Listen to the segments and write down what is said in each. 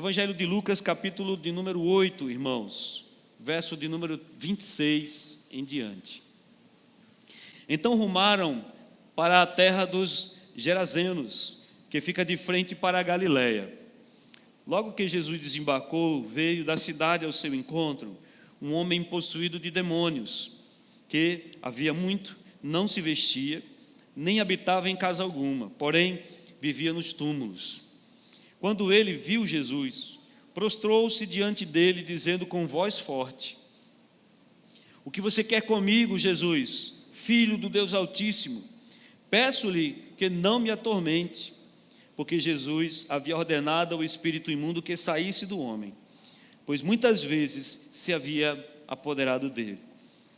Evangelho de Lucas, capítulo de número 8, irmãos, verso de número 26 em diante. Então rumaram para a terra dos Gerazenos, que fica de frente para a Galiléia. Logo que Jesus desembarcou, veio da cidade ao seu encontro um homem possuído de demônios, que havia muito não se vestia, nem habitava em casa alguma, porém vivia nos túmulos. Quando ele viu Jesus, prostrou-se diante dele, dizendo com voz forte: O que você quer comigo, Jesus, Filho do Deus Altíssimo? Peço-lhe que não me atormente. Porque Jesus havia ordenado ao espírito imundo que saísse do homem, pois muitas vezes se havia apoderado dele.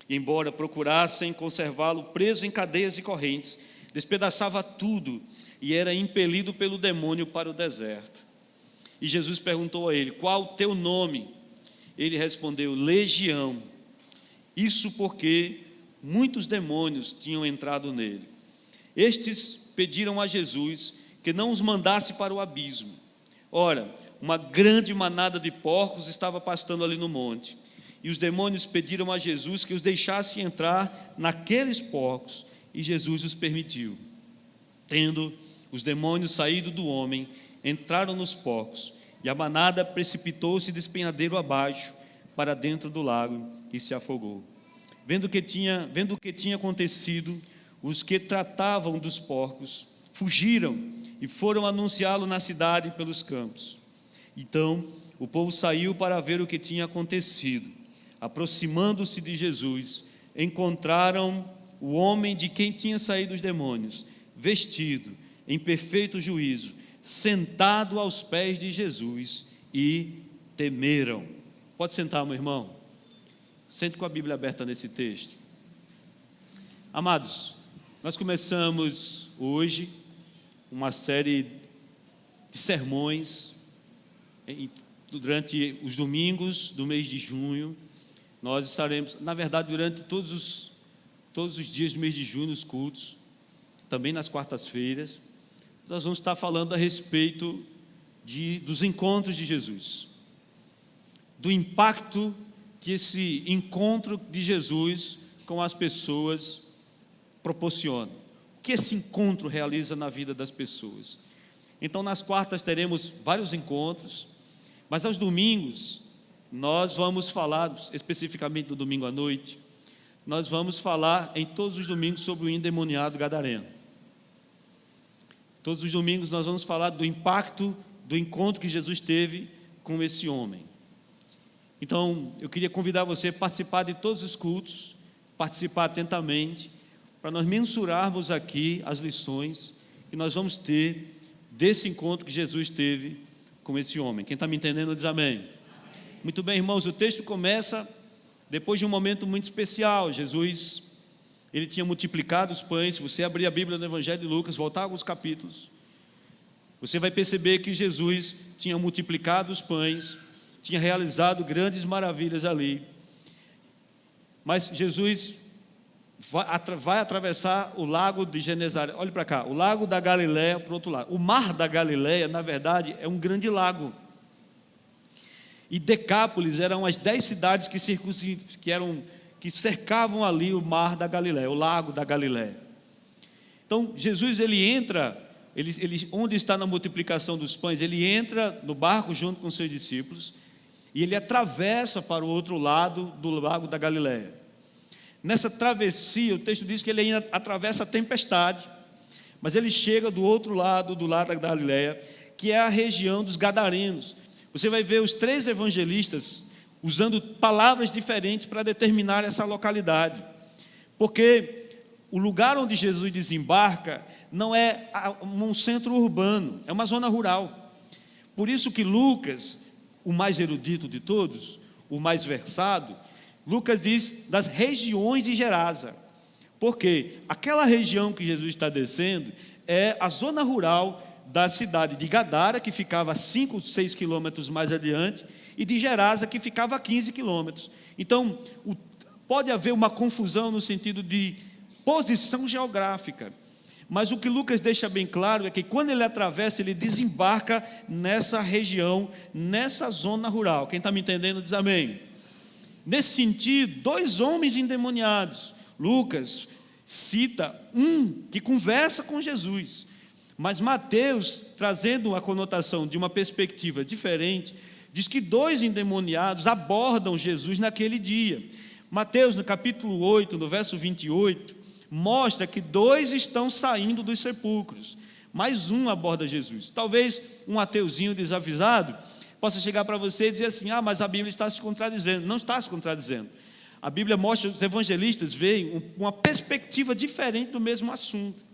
E embora procurassem conservá-lo preso em cadeias e correntes, despedaçava tudo e era impelido pelo demônio para o deserto. E Jesus perguntou a ele: Qual o teu nome? Ele respondeu: Legião. Isso porque muitos demônios tinham entrado nele. Estes pediram a Jesus que não os mandasse para o abismo. Ora, uma grande manada de porcos estava pastando ali no monte, e os demônios pediram a Jesus que os deixasse entrar naqueles porcos, e Jesus os permitiu. Tendo os demônios saído do homem, entraram nos porcos, e a manada precipitou-se despenhadeiro abaixo, para dentro do lago, e se afogou. Vendo o que tinha acontecido, os que tratavam dos porcos fugiram e foram anunciá-lo na cidade e pelos campos. Então o povo saiu para ver o que tinha acontecido. Aproximando-se de Jesus, encontraram o homem de quem tinha saído os demônios, vestido em perfeito juízo, sentado aos pés de Jesus, e temeram. Pode sentar, meu irmão. Sente com a Bíblia aberta nesse texto. Amados, nós começamos hoje uma série de sermões durante os domingos do mês de junho. Nós estaremos, na verdade, durante todos os dias do mês de junho, nos cultos, também nas quartas-feiras, nós vamos estar falando a respeito dos encontros de Jesus, do impacto que esse encontro de Jesus com as pessoas proporciona. O que esse encontro realiza na vida das pessoas. Então, nas quartas teremos vários encontros, mas aos domingos nós vamos falar, especificamente no domingo à noite, nós vamos falar em todos os domingos sobre o endemoniado gadareno. Todos os domingos nós vamos falar do impacto do encontro que Jesus teve com esse homem. Então, eu queria convidar você a participar de todos os cultos, participar atentamente, para nós mensurarmos aqui as lições que nós vamos ter desse encontro que Jesus teve com esse homem. Quem está me entendendo diz amém. Amém. Muito bem, irmãos, o texto começa depois de um momento muito especial. Jesus, ele tinha multiplicado os pães. Se você abrir a Bíblia no Evangelho de Lucas, voltar alguns capítulos, você vai perceber que Jesus tinha multiplicado os pães, tinha realizado grandes maravilhas ali. Mas Jesus vai atravessar o lago de Genezaré. Olhe para cá, o lago da Galiléia para o outro lado. O mar da Galiléia, na verdade, é um grande lago. E Decápolis eram as 10 cidades que cercavam ali o mar da Galiléia, o lago da Galiléia. Então, Jesus, ele entra, onde está na multiplicação dos pães, ele entra no barco junto com seus discípulos, e ele atravessa para o outro lado do lago da Galiléia. Nessa travessia, o texto diz que ele ainda atravessa a tempestade, mas ele chega do outro lado, do lado da Galiléia, que é a região dos Gadarenos. Você vai ver os 3 evangelistas usando palavras diferentes para determinar essa localidade, porque o lugar onde Jesus desembarca não é um centro urbano, é uma zona rural. Por isso que Lucas, o mais erudito de todos, o mais versado, Lucas diz das regiões de Gerasa, porque aquela região que Jesus está descendo é a zona rural da cidade de Gadara, que ficava a 5, 6 quilômetros mais adiante, e de Gerasa, que ficava a 15 quilômetros. Então, pode haver uma confusão no sentido de posição geográfica, Mas o que Lucas deixa bem claro é que quando ele atravessa, ele desembarca nessa região, nessa zona rural. Quem está me entendendo diz amém. Nesse sentido, 2 homens endemoniados. Lucas cita um que conversa com Jesus, mas Mateus, trazendo a conotação de uma perspectiva diferente, diz que 2 endemoniados abordam Jesus naquele dia. Mateus, no capítulo 8, no verso 28, mostra que 2 estão saindo dos sepulcros, mais um aborda Jesus. Talvez um ateuzinho desavisado possa chegar para você e dizer assim: mas a Bíblia está se contradizendo. Não está se contradizendo. A Bíblia mostra, os evangelistas veem uma perspectiva diferente do mesmo assunto.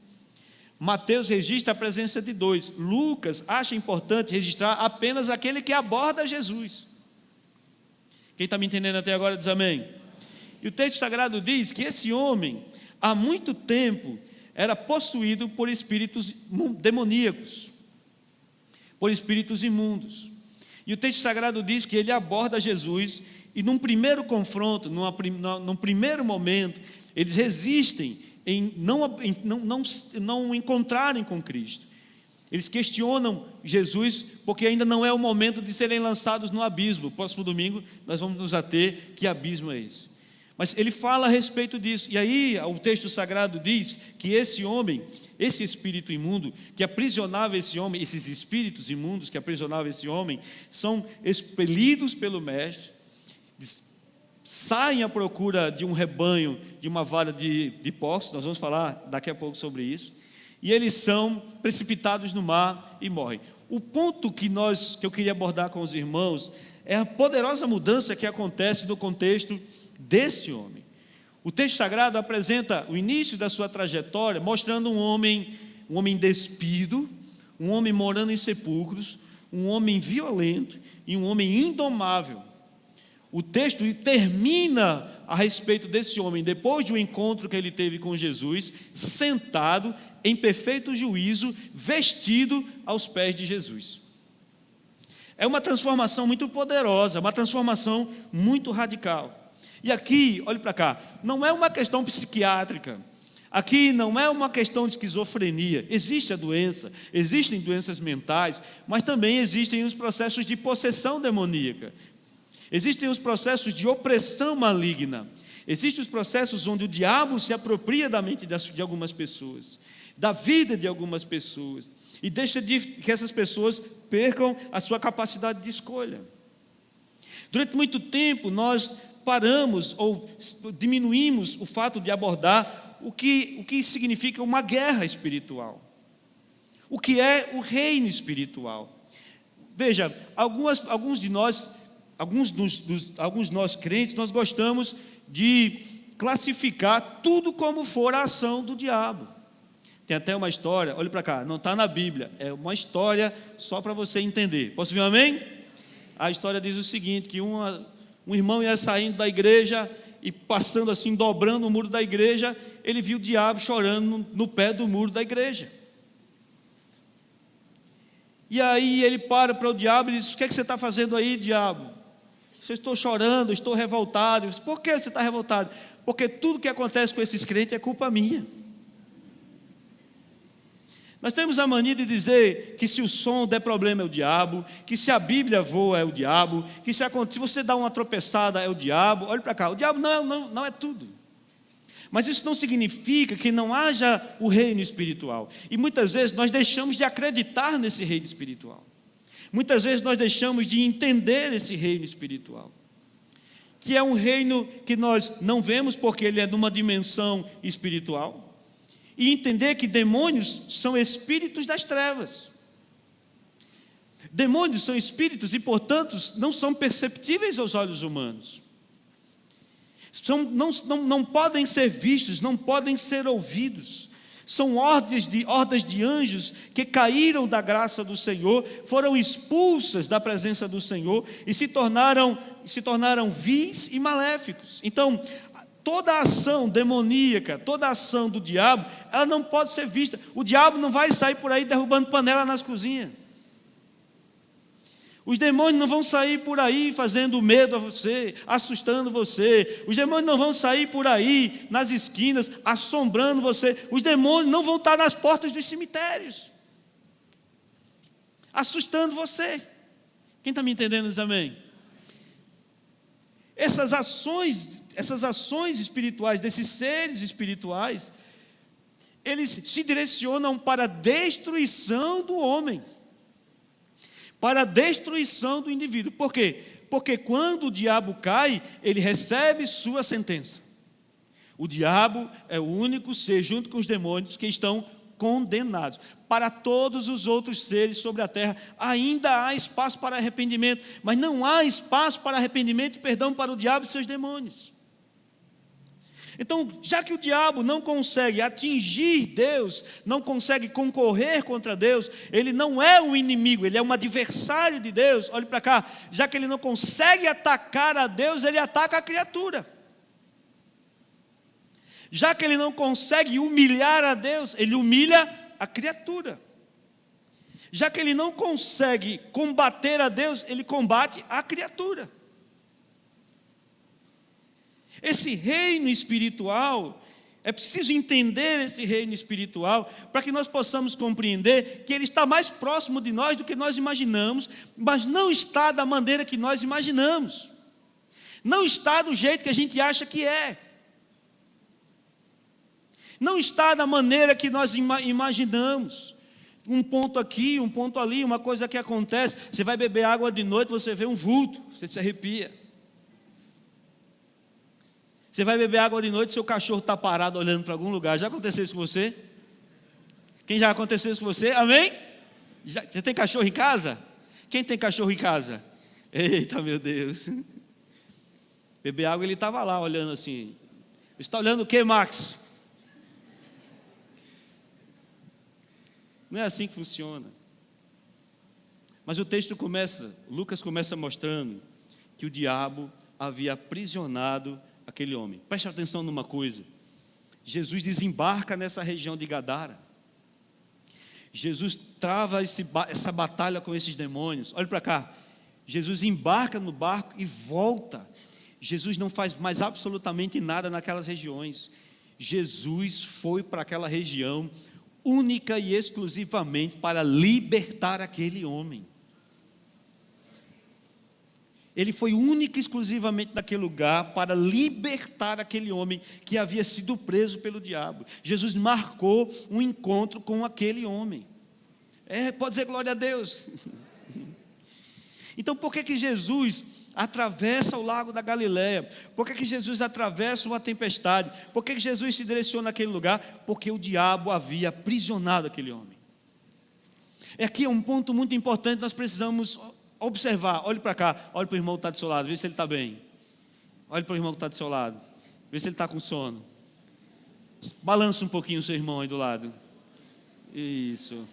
Mateus registra a presença de 2. Lucas acha importante registrar apenas aquele que aborda Jesus. Quem está me entendendo até agora diz amém. E o texto sagrado diz que esse homem, há muito tempo, era possuído por espíritos demoníacos, por espíritos imundos. E o texto sagrado diz que ele aborda Jesus e num primeiro confronto, num primeiro momento, eles resistem em não encontrarem com Cristo. Eles questionam Jesus porque ainda não é o momento de serem lançados no abismo. Próximo domingo nós vamos nos ater que abismo é esse. Mas ele fala a respeito disso. E aí o texto sagrado diz que esse homem, esse espírito imundo que aprisionava esse homem, esses espíritos imundos que aprisionavam esse homem, são expelidos pelo mestre, saem à procura de um rebanho, de uma vara de porcos. Nós vamos falar daqui a pouco sobre isso. E eles são precipitados no mar e morrem. O ponto que eu queria abordar com os irmãos é a poderosa mudança que acontece no contexto desse homem. O texto sagrado apresenta o início da sua trajetória, mostrando um homem despido, um homem morando em sepulcros, um homem violento e um homem indomável. O texto termina a respeito desse homem, depois de um encontro que ele teve com Jesus, sentado em perfeito juízo, vestido aos pés de Jesus. É uma transformação muito poderosa, uma transformação muito radical. E aqui, olhe para cá, não é uma questão psiquiátrica, aqui não é uma questão de esquizofrenia. Existe a doença, existem doenças mentais, mas também existem os processos de possessão demoníaca, existem os processos de opressão maligna, existem os processos onde o diabo se apropria da mente de algumas pessoas, da vida de algumas pessoas, e deixa que essas pessoas percam a sua capacidade de escolha. Durante muito tempo nós paramos ou diminuímos o fato de abordar o que significa uma guerra espiritual, o que é o reino espiritual. Veja, alguns de nós crentes, nós gostamos de classificar tudo como for a ação do diabo. Tem até uma história, olhe para cá, não está na Bíblia, é uma história só para você entender. Posso ver um amém? A história diz o seguinte, que um irmão ia saindo da igreja e passando assim, dobrando o muro da igreja, ele viu o diabo chorando no pé do muro da igreja. E aí ele para o diabo e diz: o que é que você está fazendo aí, diabo? Eu estou chorando, estou revoltado. Eu disse: por que você está revoltado? Porque tudo que acontece com esses crentes é culpa minha. Nós temos a mania de dizer que se o som der problema é o diabo, que se a Bíblia voa é o diabo, que se você dá uma tropeçada é o diabo. Olha para cá, o diabo não é tudo. Mas isso não significa que não haja o reino espiritual. E muitas vezes nós deixamos de acreditar nesse reino espiritual. Muitas vezes nós deixamos de entender esse reino espiritual, que é um reino que nós não vemos porque ele é numa dimensão espiritual. E entender que demônios são espíritos das trevas. Demônios são espíritos e, portanto, não são perceptíveis aos olhos humanos. Não podem ser vistos, não podem ser ouvidos. São hordas de anjos que caíram da graça do Senhor, foram expulsas da presença do Senhor e se tornaram vis e maléficos. Então, toda a ação demoníaca, toda a ação do diabo, ela não pode ser vista. O diabo não vai sair por aí derrubando panela nas cozinhas. Os demônios não vão sair por aí fazendo medo a você, assustando você. Os demônios não vão sair por aí nas esquinas, assombrando você. Os demônios não vão estar nas portas dos cemitérios, assustando você. Quem está me entendendo diz amém? Essas ações espirituais, desses seres espirituais, eles se direcionam para a destruição do homem, para a destruição do indivíduo. Por quê? Porque quando o diabo cai, ele recebe sua sentença. O diabo é o único ser, junto com os demônios, que estão condenados. Para todos os outros seres sobre a terra, ainda há espaço para arrependimento, mas não há espaço para arrependimento e perdão para o diabo e seus demônios. Então, já que o diabo não consegue atingir Deus, não consegue concorrer contra Deus, ele não é um inimigo, ele é um adversário de Deus. Olhe para cá, já que ele não consegue atacar a Deus, ele ataca a criatura. Já que ele não consegue humilhar a Deus, ele humilha a criatura. Já que ele não consegue combater a Deus, ele combate a criatura. Esse reino espiritual, é preciso entender esse reino espiritual para que nós possamos compreender que ele está mais próximo de nós do que nós imaginamos, mas não está da maneira que nós imaginamos. Não está do jeito que a gente acha que é. Não está da maneira que nós imaginamos. Um ponto aqui, um ponto ali, uma coisa que acontece. Você vai beber água de noite, você vê um vulto, você se arrepia. Você vai beber água de noite, seu cachorro está parado olhando para algum lugar. Já aconteceu isso com você? Quem já aconteceu isso com você? Amém? Você tem cachorro em casa? Quem tem cachorro em casa? Eita, meu Deus. Beber água, ele estava lá olhando assim. Você está olhando o que, Max? Não é assim que funciona. Mas o texto começa, Lucas começa mostrando que o diabo havia aprisionado aquele homem. Preste atenção numa coisa. Jesus desembarca nessa região de Gadara. Jesus trava essa batalha com esses demônios. Olha para cá. Jesus embarca no barco e volta. Jesus não faz mais absolutamente nada naquelas regiões. Jesus foi para aquela região única e exclusivamente para libertar aquele homem. Ele foi único e exclusivamente naquele lugar para libertar aquele homem que havia sido preso pelo diabo. Jesus marcou um encontro com aquele homem. Pode dizer glória a Deus. Então, por que Jesus atravessa o lago da Galileia? Por que Jesus atravessa uma tempestade? Por que Jesus se direciona naquele lugar? Porque o diabo havia aprisionado aquele homem. Aqui é um ponto muito importante, nós precisamos observar. Olhe para cá, olhe para o irmão que está do seu lado, vê se ele está bem. Olhe para o irmão que está do seu lado, vê se ele está com sono. Balança um pouquinho o seu irmão aí do lado. Isso.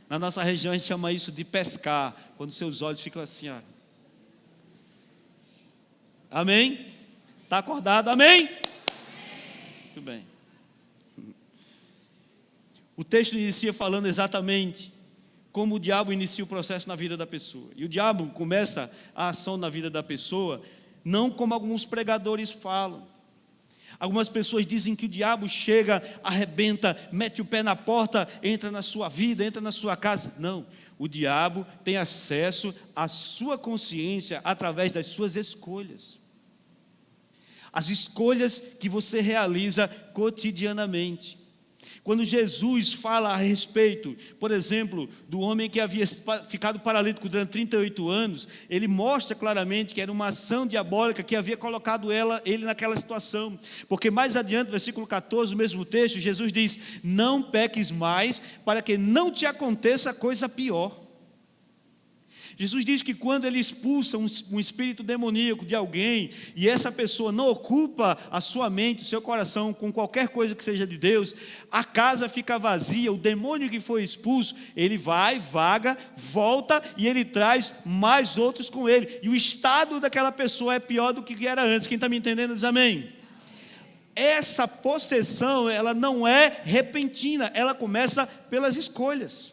Na nossa região a gente chama isso de pescar, quando seus olhos ficam assim, ó. Amém? Está acordado? Amém? Muito bem. O texto inicia falando exatamente como o diabo inicia o processo na vida da pessoa. E o diabo começa a ação na vida da pessoa, não como alguns pregadores falam. Algumas pessoas dizem que o diabo chega, arrebenta, mete o pé na porta, entra na sua vida, entra na sua casa. Não, o diabo tem acesso à sua consciência através das suas escolhas. As escolhas que você realiza cotidianamente. Quando Jesus fala a respeito, por exemplo, do homem que havia ficado paralítico durante 38 anos, ele mostra claramente que era uma ação diabólica que havia colocado ele naquela situação. Porque mais adiante, versículo 14, o mesmo texto, Jesus diz: não peques mais, para que não te aconteça coisa pior. Jesus diz que quando ele expulsa um espírito demoníaco de alguém, e essa pessoa não ocupa a sua mente, o seu coração com qualquer coisa que seja de Deus, a casa fica vazia, o demônio que foi expulso, ele vai, vaga, volta e ele traz mais outros com ele, e o estado daquela pessoa é pior do que era antes. Quem está me entendendo diz amém. Essa possessão, ela não é repentina, ela começa pelas escolhas.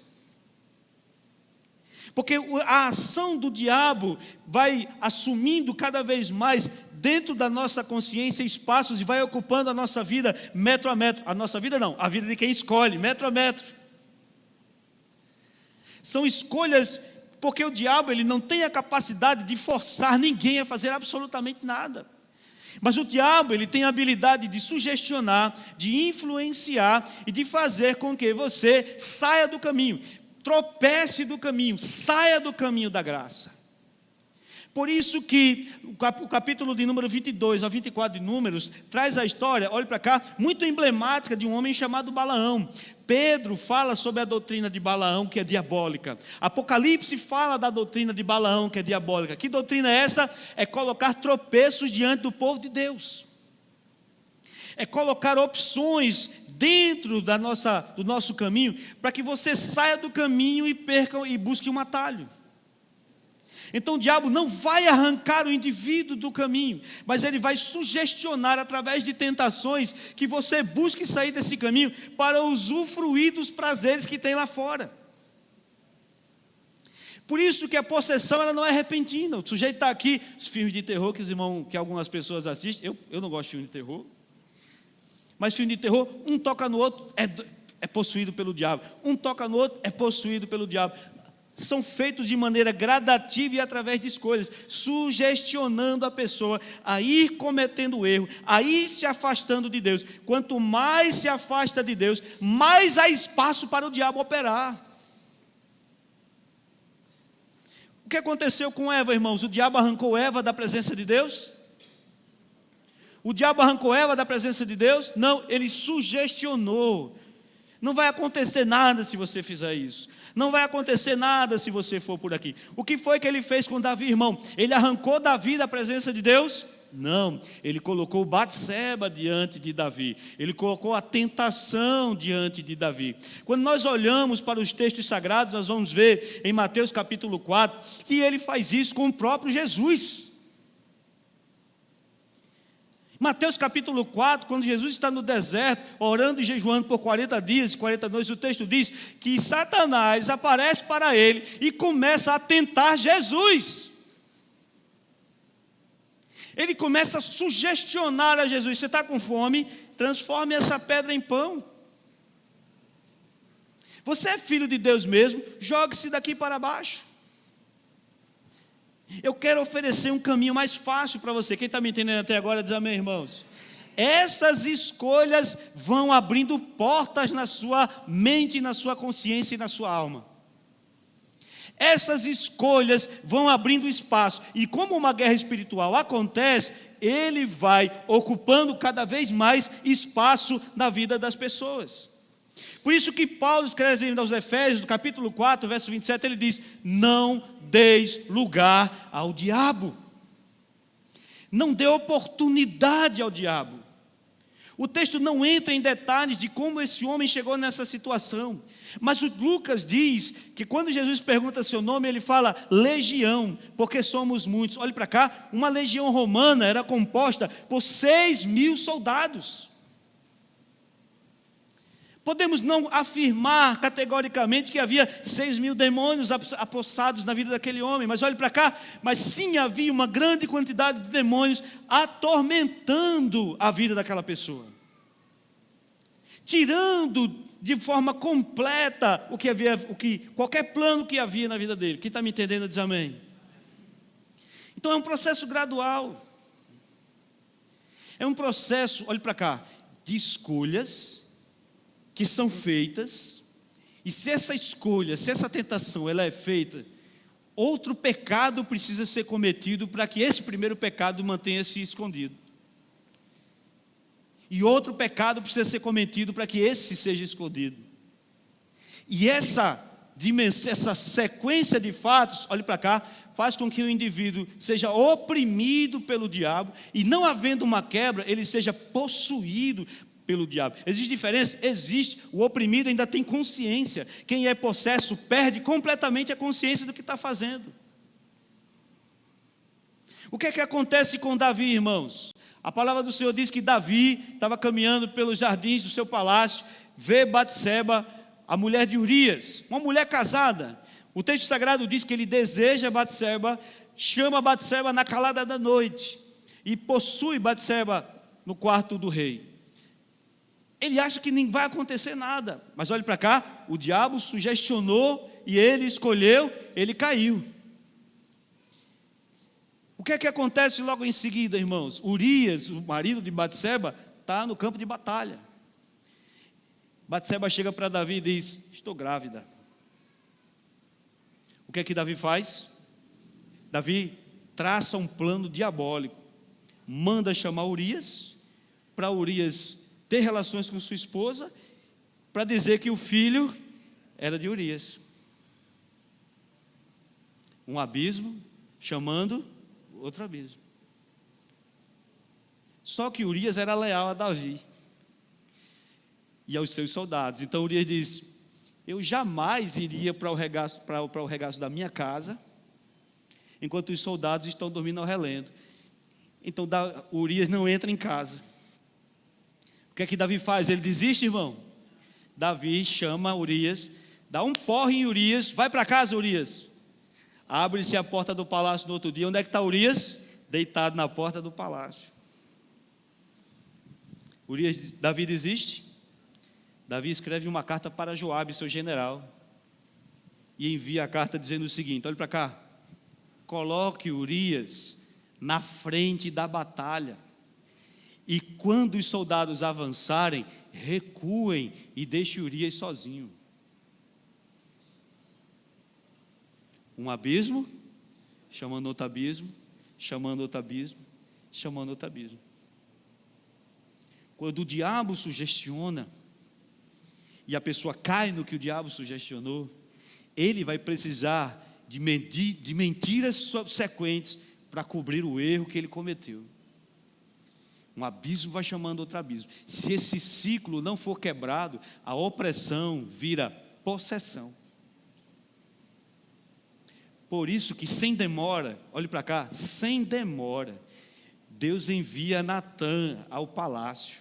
Porque a ação do diabo vai assumindo cada vez mais dentro da nossa consciência espaços e vai ocupando a nossa vida metro a metro. A nossa vida não, a vida de quem escolhe, metro a metro. São escolhas, porque o diabo ele não tem a capacidade de forçar ninguém a fazer absolutamente nada. Mas o diabo ele tem a habilidade de sugestionar, de influenciar e de fazer com que você saia do caminho. Tropece do caminho, saia do caminho da graça. Por isso que o capítulo de número 22 a 24 de Números traz a história, olhe para cá, muito emblemática de um homem chamado Balaão. Pedro fala sobre a doutrina de Balaão, que é diabólica. Apocalipse fala da doutrina de Balaão, que é diabólica. Que doutrina é essa? É colocar tropeços diante do povo de Deus. É colocar opções dentro do nosso caminho, para que você saia do caminho e perca e busque um atalho. Então o diabo não vai arrancar o indivíduo do caminho, mas ele vai sugestionar através de tentações que você busque sair desse caminho para usufruir dos prazeres que tem lá fora. Por isso que a possessão ela não é repentina. O sujeito está aqui, os filmes de terror que algumas pessoas assistem, eu não gosto de filme de terror, mas filme de terror, um toca no outro, é possuído pelo diabo. Um toca no outro, é possuído pelo diabo. São feitos de maneira gradativa e através de escolhas, sugestionando a pessoa a ir cometendo erro, a ir se afastando de Deus. Quanto mais se afasta de Deus, mais há espaço para o diabo operar. O que aconteceu com Eva, irmãos? O diabo arrancou Eva da presença de Deus? O diabo arrancou Eva da presença de Deus? Não, ele sugestionou. Não vai acontecer nada se você fizer isso. Não vai acontecer nada se você for por aqui. O que foi que ele fez com Davi, irmão? Ele arrancou Davi da presença de Deus? Não, ele colocou Batseba diante de Davi. Ele colocou a tentação diante de Davi. Quando nós olhamos para os textos sagrados, nós vamos ver em Mateus capítulo 4, que ele faz isso com o próprio Jesus. Mateus capítulo 4, quando Jesus está no deserto, orando e jejuando por 40 dias e 40 noites, o texto diz que Satanás aparece para ele e começa a tentar Jesus. Ele começa a sugestionar a Jesus: você está com fome? Transforme essa pedra em pão. Você é filho de Deus mesmo? Jogue-se daqui para baixo. Eu quero oferecer um caminho mais fácil para você. Quem está me entendendo até agora, diz amém, irmãos. Essas escolhas vão abrindo portas na sua mente, na sua consciência e na sua alma. Essas escolhas vão abrindo espaço. E como uma guerra espiritual acontece, ele vai ocupando cada vez mais espaço na vida das pessoas. Por isso que Paulo escreve aos Efésios, no capítulo 4, verso 27, ele diz: não deis lugar ao diabo. Não dê oportunidade ao diabo. O texto não entra em detalhes de como esse homem chegou nessa situação. Mas o Lucas diz que quando Jesus pergunta seu nome, ele fala legião, porque somos muitos. Olhe para cá, uma legião romana era composta por 6.000 soldados. Podemos não afirmar categoricamente que havia 6.000 demônios apossados na vida daquele homem, mas olhe para cá, mas sim havia uma grande quantidade de demônios atormentando a vida daquela pessoa, tirando de forma completa qualquer plano que havia na vida dele. Quem está me entendendo diz amém. Então é um processo gradual, é um processo, olhe para cá, de escolhas que são feitas, e se essa escolha, se essa tentação ela é feita, outro pecado precisa ser cometido para que esse primeiro pecado mantenha-se escondido. E outro pecado precisa ser cometido para que esse seja escondido. E essa sequência de fatos, olhe para cá, faz com que o indivíduo seja oprimido pelo diabo, e não havendo uma quebra, ele seja possuído pelo diabo. Existe diferença? Existe. O oprimido ainda tem consciência. Quem é possesso perde completamente a consciência do que está fazendo. O que é que acontece com Davi, irmãos? A palavra do Senhor diz que Davi estava caminhando pelos jardins do seu palácio, vê Batseba, a mulher de Urias, uma mulher casada, O texto sagrado diz que ele deseja Batseba, chama Batseba na calada da noite e possui Batseba no quarto do rei. Ele acha que nem vai acontecer nada, mas olhe para cá, o diabo sugestionou e ele escolheu, ele caiu. O que é que acontece logo em seguida, irmãos? Urias, o marido de Batseba, está no campo de batalha. Batseba chega para Davi e diz: estou grávida. O que é que Davi faz? Davi traça um plano diabólico, manda chamar Urias, para Urias ter relações com sua esposa, para dizer que o filho era de Urias. Um abismo chamando outro abismo. Só que Urias era leal a Davi e aos seus soldados. Então Urias diz: eu jamais iria para o regaço da minha casa, enquanto os soldados estão dormindo ao relento. Então Urias não entra em casa. O que é que Davi faz? Ele desiste, irmão. Davi chama Urias, dá um porre em Urias: vai para casa, Urias. Abre-se a porta do palácio no outro dia. Onde é que está Urias? Deitado na porta do palácio. Davi desiste. Davi escreve uma carta para Joabe, seu general, e envia a carta dizendo o seguinte: olha para cá, coloque Urias na frente da batalha, e quando os soldados avançarem, recuem e deixe Urias sozinho. Um abismo, chamando outro abismo, chamando outro abismo, chamando outro abismo. Quando o diabo sugestiona, e a pessoa cai no que o diabo sugestionou, ele vai precisar de mentiras subsequentes para cobrir o erro que ele cometeu. Um abismo vai chamando outro abismo. Se esse ciclo não for quebrado, a opressão vira possessão. Por isso que sem demora, olhe para cá, sem demora, Deus envia Natã ao palácio.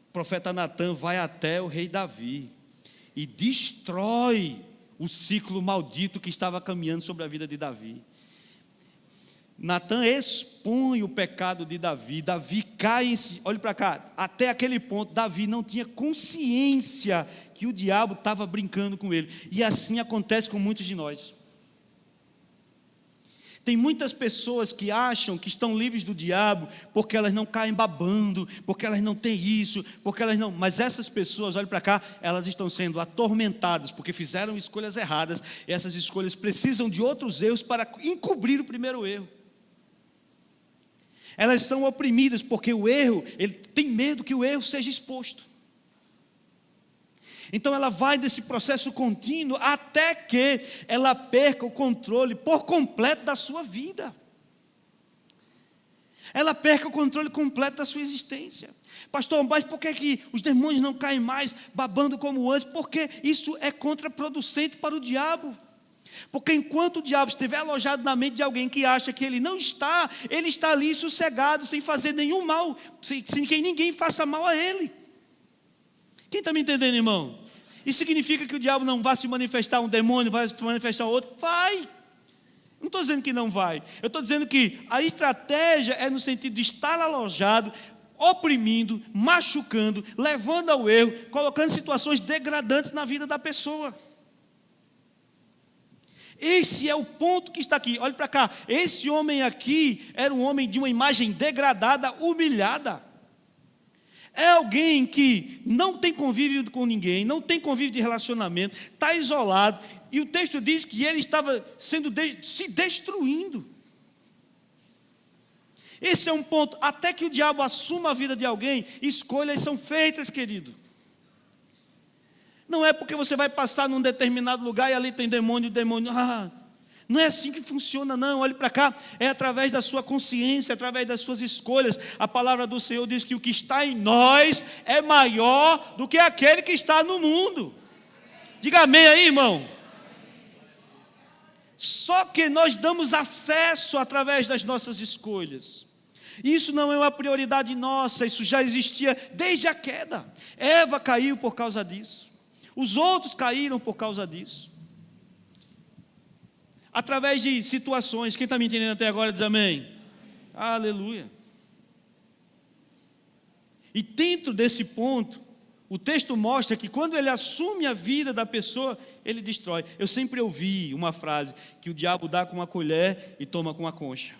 O profeta Natã vai até o rei Davi e destrói o ciclo maldito que estava caminhando sobre a vida de Davi. Natã expõe o pecado de Davi. Davi cai em si. Olhe para cá, até aquele ponto Davi não tinha consciência que o diabo estava brincando com ele. E assim acontece com muitos de nós. Tem muitas pessoas que acham que estão livres do diabo porque elas não caem babando, porque elas não têm isso, porque elas não... Mas essas pessoas, olhe para cá, elas estão sendo atormentadas porque fizeram escolhas erradas. E essas escolhas precisam de outros erros para encobrir o primeiro erro. Elas são oprimidas porque o erro, ele tem medo que o erro seja exposto. Então ela vai nesse processo contínuo até que ela perca o controle por completo da sua vida. Ela perca o controle completo da sua existência. Pastor, mas por que os demônios não caem mais babando como antes? Porque isso é contraproducente para o diabo. Porque enquanto o diabo estiver alojado na mente de alguém que acha que ele não está, ele está ali sossegado, sem fazer nenhum mal, sem que ninguém faça mal a ele. Quem está me entendendo, irmão? Isso significa que o diabo não vai se manifestar, um demônio vai se manifestar outro? Vai. Não estou dizendo que não vai. Eu estou dizendo que a estratégia é no sentido de estar alojado, oprimindo, machucando, levando ao erro, colocando situações degradantes na vida da pessoa. Esse é o ponto que está aqui. Olhe para cá. Esse homem aqui era um homem de uma imagem degradada, humilhada. É alguém que não tem convívio com ninguém, não tem convívio de relacionamento, está isolado. E o texto diz que ele estava se destruindo. Esse é um ponto. Até que o diabo assuma a vida de alguém, escolhas são feitas, querido. Não é porque você vai passar num determinado lugar e ali tem demônio. Não é assim que funciona, não. Olhe para cá, é através da sua consciência, através das suas escolhas. A palavra do Senhor diz que o que está em nós é maior do que aquele que está no mundo. Diga amém aí, irmão. Só que nós damos acesso através das nossas escolhas. Isso não é uma prioridade nossa, isso já existia desde a queda. Eva caiu por causa disso. Os outros caíram por causa disso. através de situações. Quem está me entendendo até agora diz amém. Aleluia. E dentro desse ponto, o texto mostra que quando ele assume a vida da pessoa, ele destrói. Eu sempre ouvi uma frase, que o diabo dá com uma colher e toma com uma concha.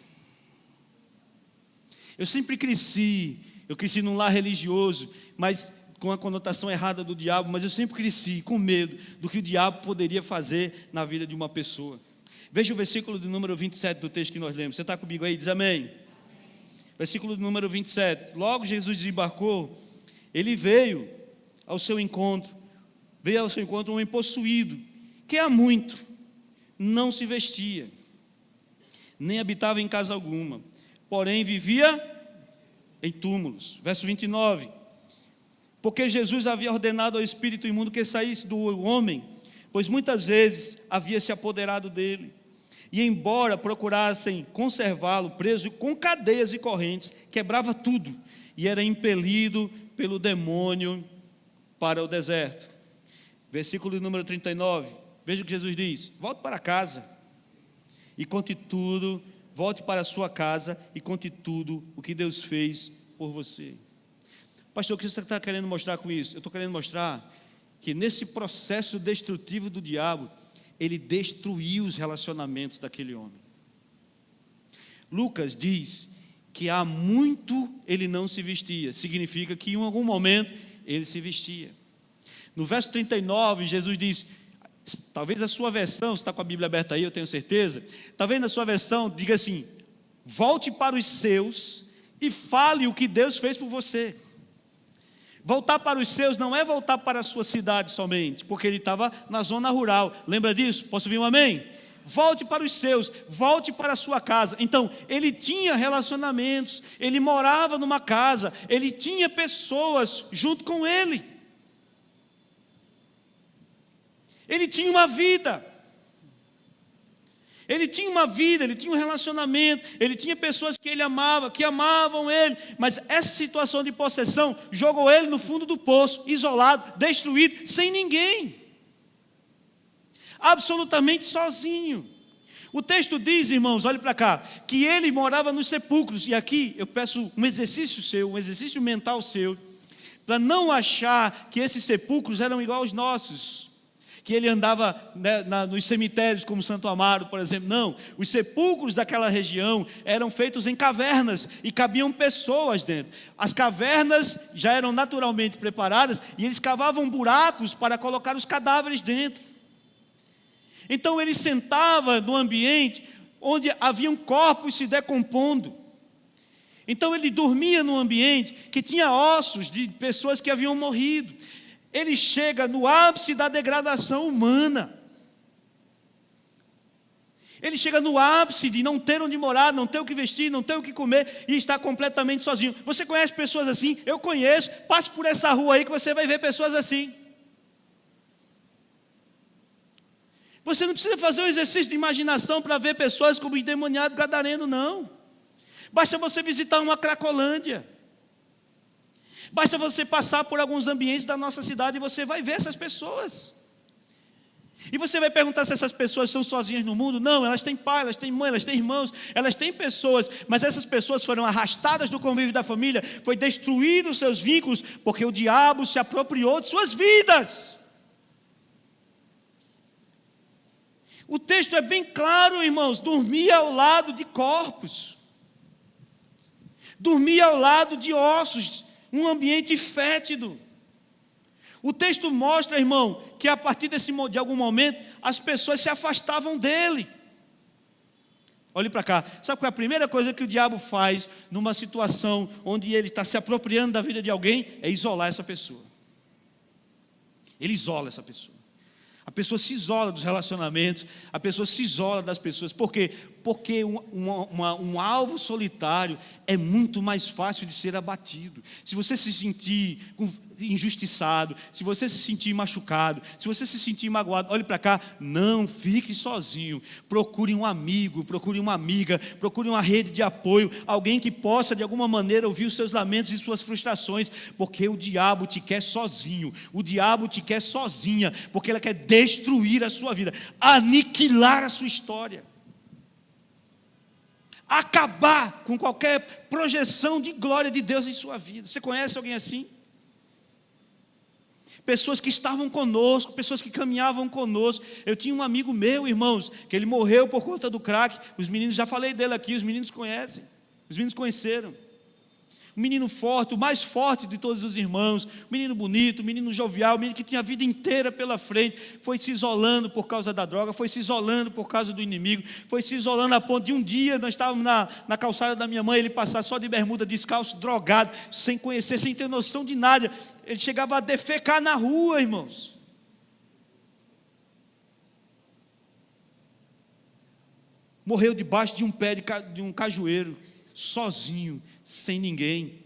Eu sempre cresci num lar religioso, mas com a conotação errada do diabo, mas eu sempre cresci com medo do que o diabo poderia fazer na vida de uma pessoa. Veja o versículo de número 27 do texto que nós lemos. Você está comigo aí? Diz amém. Versículo de número 27. Logo Jesus desembarcou, ele veio ao seu encontro um homem possuído, que há muito não se vestia, nem habitava em casa alguma, porém vivia em túmulos. Verso 29. Porque Jesus havia ordenado ao espírito imundo que saísse do homem, pois muitas vezes havia se apoderado dele. E embora procurassem conservá-lo preso com cadeias e correntes, quebrava tudo e era impelido pelo demônio para o deserto. Versículo número 39. Veja o que Jesus diz: volte para casa e conte tudo, volte para a sua casa e conte tudo o que Deus fez por você. Pastor, o que você está querendo mostrar com isso? Eu estou querendo mostrar que nesse processo destrutivo do diabo, ele destruiu os relacionamentos daquele homem. Lucas diz que há muito ele não se vestia. Significa que em algum momento ele se vestia. No verso 39, Jesus diz, talvez a sua versão, você está com a Bíblia aberta aí, eu tenho certeza, talvez na sua versão diga assim: volte para os seus e fale o que Deus fez por você. Voltar para os seus não é voltar para a sua cidade somente, porque ele estava na zona rural. Lembra disso? Posso ouvir um amém? Volte para os seus, volte para a sua casa. Então, ele tinha relacionamentos, ele morava numa casa, ele tinha pessoas junto com ele. Ele tinha uma vida. Ele tinha uma vida, ele tinha um relacionamento, ele tinha pessoas que ele amava, que amavam ele, mas essa situação de possessão jogou ele no fundo do poço, isolado, destruído, sem ninguém, absolutamente sozinho. O texto diz, irmãos, olhe para cá, que ele morava nos sepulcros, e aqui eu peço um exercício seu, um exercício mental seu, para não achar que esses sepulcros eram igual aos nossos, que ele andava nos cemitérios como Santo Amaro, por exemplo. Não, os sepulcros daquela região eram feitos em cavernas e cabiam pessoas dentro. As cavernas já eram naturalmente preparadas e eles cavavam buracos para colocar os cadáveres dentro. Então ele sentava no ambiente onde haviam corpos se decompondo. Então ele dormia num ambiente que tinha ossos de pessoas que haviam morrido. Ele chega no ápice da degradação humana. Ele chega no ápice de não ter onde morar, não ter o que vestir, não ter o que comer e estar completamente sozinho. Você conhece pessoas assim? Eu conheço. Passe por essa rua aí que você vai ver pessoas assim. Você não precisa fazer um exercício de imaginação para ver pessoas como o endemoniado gadareno, não. Basta você visitar uma Cracolândia. Basta você passar por alguns ambientes da nossa cidade e você vai ver essas pessoas. E você vai perguntar se essas pessoas são sozinhas no mundo? Não, elas têm pai, elas têm mãe, elas têm irmãos, elas têm pessoas, mas essas pessoas foram arrastadas do convívio da família, foi destruído os seus vínculos, porque o diabo se apropriou de suas vidas. O texto é bem claro, irmãos: dormia ao lado de corpos, dormia ao lado de ossos, um ambiente fétido. O texto mostra, irmão, que a partir de algum momento, as pessoas se afastavam dele. Olhe para cá, sabe qual é a primeira coisa que o diabo faz numa situação onde ele está se apropriando da vida de alguém? É isolar essa pessoa. Ele isola essa pessoa. A pessoa se isola dos relacionamentos, a pessoa se isola das pessoas. Por quê? Porque um alvo solitário é muito mais fácil de ser abatido. Se você se sentir injustiçado, se você se sentir machucado, se você se sentir magoado, olhe para cá, não fique sozinho. Procure um amigo, procure uma amiga, procure uma rede de apoio, alguém que possa de alguma maneira ouvir os seus lamentos e suas frustrações, porque o diabo te quer sozinho, o diabo te quer sozinha, porque ele quer destruir a sua vida, aniquilar a sua história, acabar com qualquer projeção de glória de Deus em sua vida. Você conhece alguém assim? Pessoas que estavam conosco, pessoas que caminhavam conosco. Eu tinha um amigo meu, irmãos, que ele morreu por conta do crack. Os meninos, já falei dele aqui, os meninos conhecem, os meninos conheceram. Um menino forte, o mais forte de todos os irmãos, um menino bonito, um menino jovial, um menino que tinha a vida inteira pela frente, foi se isolando por causa da droga, foi se isolando por causa do inimigo, foi se isolando a ponto de um dia, nós estávamos na calçada da minha mãe, ele passar só de bermuda, descalço, drogado, sem conhecer, sem ter noção de nada, ele chegava a defecar na rua, irmãos. Morreu debaixo de um pé de um cajueiro, sozinho, sem ninguém.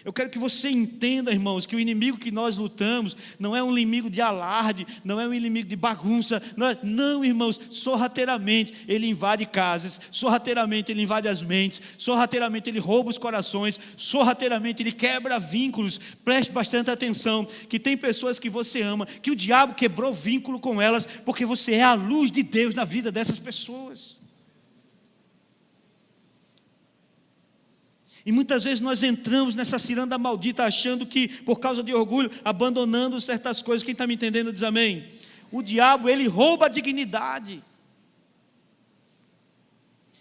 Eu quero que você entenda, irmãos, que o inimigo que nós lutamos não é um inimigo de alarde, não é um inimigo de bagunça, não, irmãos, sorrateiramente ele invade casas, sorrateiramente ele invade as mentes, sorrateiramente ele rouba os corações, sorrateiramente ele quebra vínculos. Preste bastante atenção, que tem pessoas que você ama, que o diabo quebrou vínculo com elas, porque você é a luz de Deus na vida dessas pessoas. E muitas vezes nós entramos nessa ciranda maldita, achando que, por causa de orgulho, abandonando certas coisas. Quem está me entendendo diz amém. O diabo, ele rouba a dignidade.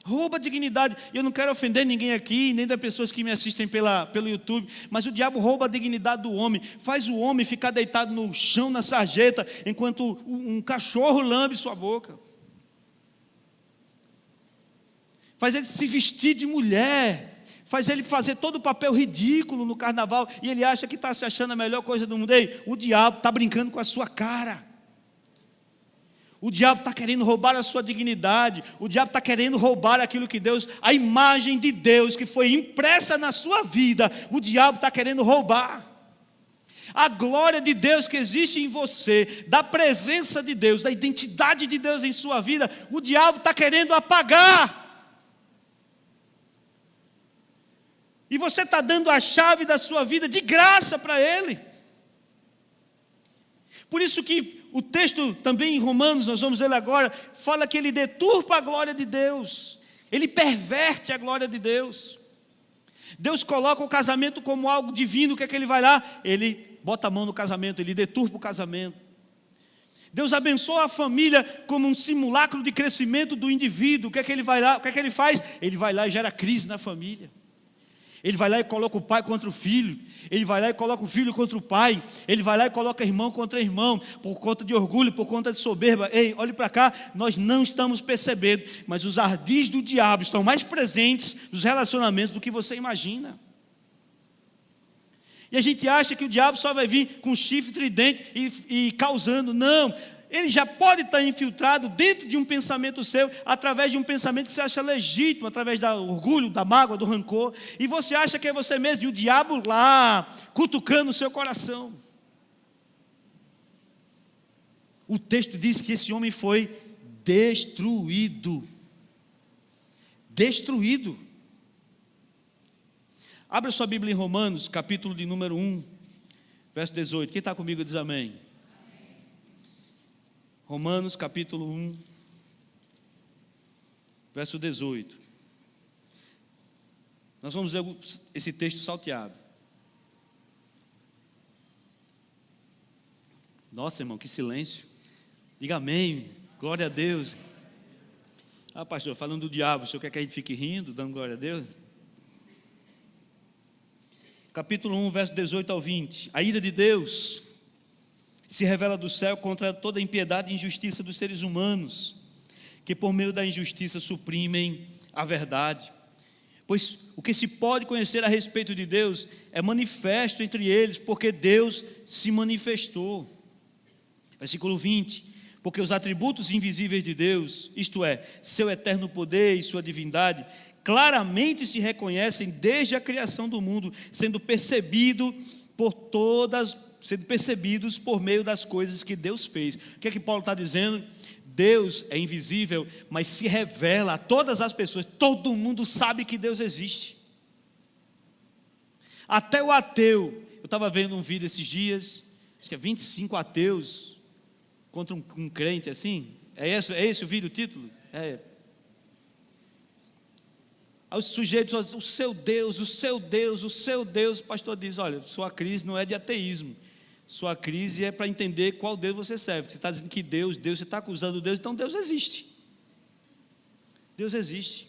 Rouba a dignidade. Eu não quero ofender ninguém aqui, nem das pessoas que me assistem pelo YouTube, mas o diabo rouba a dignidade do homem. Faz o homem ficar deitado no chão, na sarjeta, enquanto um cachorro lambe sua boca. Faz ele se vestir de mulher. Faz ele fazer todo o papel ridículo no carnaval, e ele acha que está se achando a melhor coisa do mundo. Ei, o diabo está brincando com a sua cara. O diabo está querendo roubar a sua dignidade. O diabo está querendo roubar aquilo que Deus, a imagem de Deus que foi impressa na sua vida. O diabo está querendo roubar. A glória de Deus que existe em você, da presença de Deus, da identidade de Deus em sua vida, o diabo está querendo apagar. E você está dando a chave da sua vida de graça para ele. Por isso que o texto também em Romanos, nós vamos ler agora, fala que ele deturpa a glória de Deus. Ele perverte a glória de Deus. Deus coloca o casamento como algo divino. O que é que ele vai lá? Ele bota a mão no casamento, ele deturpa o casamento. Deus abençoa a família como um simulacro de crescimento do indivíduo. O que é que ele vai lá? O que é que ele faz? Ele vai lá e gera crise na família. Ele vai lá e coloca o pai contra o filho. Ele vai lá e coloca o filho contra o pai. Ele vai lá e coloca irmão contra irmão. Por conta de orgulho, por conta de soberba. Ei, olhe para cá. Nós não estamos percebendo. Mas os ardis do diabo estão mais presentes nos relacionamentos do que você imagina. E a gente acha que o diabo só vai vir com chifre tridente e causando. Não. Ele já pode estar infiltrado dentro de um pensamento seu, através de um pensamento que você acha legítimo, através do orgulho, da mágoa, do rancor, e você acha que é você mesmo, e o diabo lá, cutucando o seu coração. O texto diz que esse homem foi destruído. Destruído. Abra sua Bíblia em Romanos, capítulo de número 1, verso 18. Quem está comigo diz amém. Romanos capítulo 1, verso 18. Nós vamos ler esse texto salteado. Nossa, irmão, que silêncio. Diga amém, glória a Deus. Ah, pastor, falando do diabo, o senhor quer que a gente fique rindo, dando glória a Deus? Capítulo 1, verso 18 ao 20. A ira de Deus se revela do céu contra toda a impiedade e injustiça dos seres humanos, que por meio da injustiça suprimem a verdade. Pois o que se pode conhecer a respeito de Deus é manifesto entre eles, porque Deus se manifestou. Versículo 20. porque os atributos invisíveis de Deus, isto é, seu eterno poder e sua divindade, claramente se reconhecem desde a criação do mundo, sendo percebidos por meio das coisas que Deus fez. O que é que Paulo está dizendo? Deus é invisível, mas se revela a todas as pessoas. Todo mundo sabe que Deus existe. Até o ateu. Eu estava vendo um vídeo esses dias, acho que é 25 ateus contra um crente assim. É esse o vídeo, o título? É. Aí os sujeitos, o seu Deus, o seu Deus, o seu Deus. O pastor diz, olha, sua crise não é de ateísmo. Sua crise é para entender qual Deus você serve. Você está dizendo que Deus, você está acusando Deus, então Deus existe. Deus existe.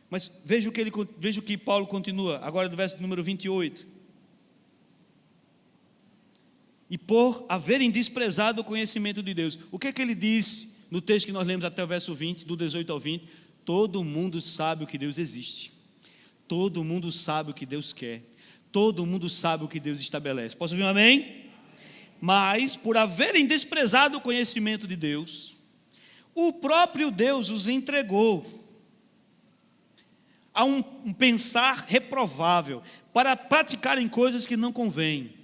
Mas veja o que Paulo continua, agora do verso número 28. E por haverem desprezado o conhecimento de Deus. O que é que ele diz no texto que nós lemos até o verso 20, do 18 ao 20? Todo mundo sabe o que Deus existe. Todo mundo sabe o que Deus quer. Todo mundo sabe o que Deus estabelece. Posso ouvir um amém? Mas, por haverem desprezado o conhecimento de Deus, o próprio Deus os entregou a um pensar reprovável, para praticarem coisas que não convêm.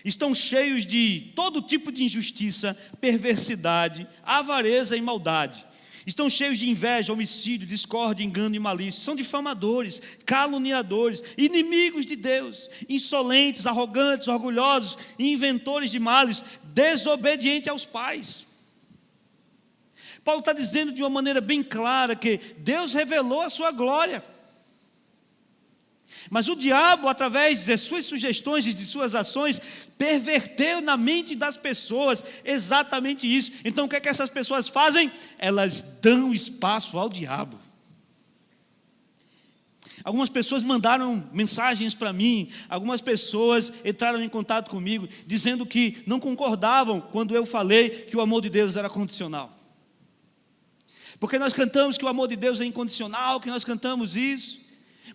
Estão cheios de todo tipo de injustiça, perversidade, avareza e maldade. Estão cheios de inveja, homicídio, discórdia, engano e malícia. São difamadores, caluniadores, inimigos de Deus, insolentes, arrogantes, orgulhosos, inventores de males, desobedientes aos pais. Paulo está dizendo de uma maneira bem clara que Deus revelou a sua glória. Mas o diabo, através de suas sugestões e de suas ações, perverteu na mente das pessoas exatamente isso. Então o que é que essas pessoas fazem? Elas dão espaço ao diabo. Algumas pessoas mandaram mensagens para mim, algumas pessoas entraram em contato comigo, dizendo que não concordavam quando eu falei que o amor de Deus era condicional. Porque nós cantamos que o amor de Deus é incondicional, que nós cantamos isso.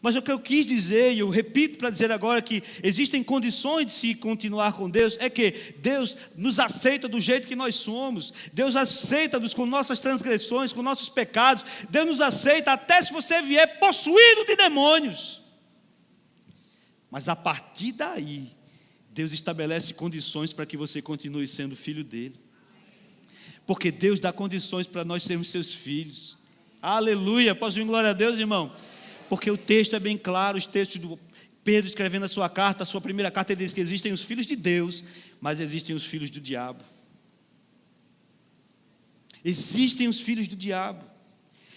Mas o que eu quis dizer, e eu repito para dizer agora, que existem condições de se continuar com Deus, é que Deus nos aceita do jeito que nós somos. Deus aceita-nos com nossas transgressões, com nossos pecados. Deus nos aceita até se você vier possuído de demônios. Mas a partir daí, Deus estabelece condições para que você continue sendo filho dele. Porque Deus dá condições para nós sermos seus filhos. Aleluia, posso vir glória a Deus, irmão? Porque o texto é bem claro, os textos do Pedro escrevendo a sua carta, a sua primeira carta, ele diz que existem os filhos de Deus, mas existem os filhos do diabo. Existem os filhos do diabo,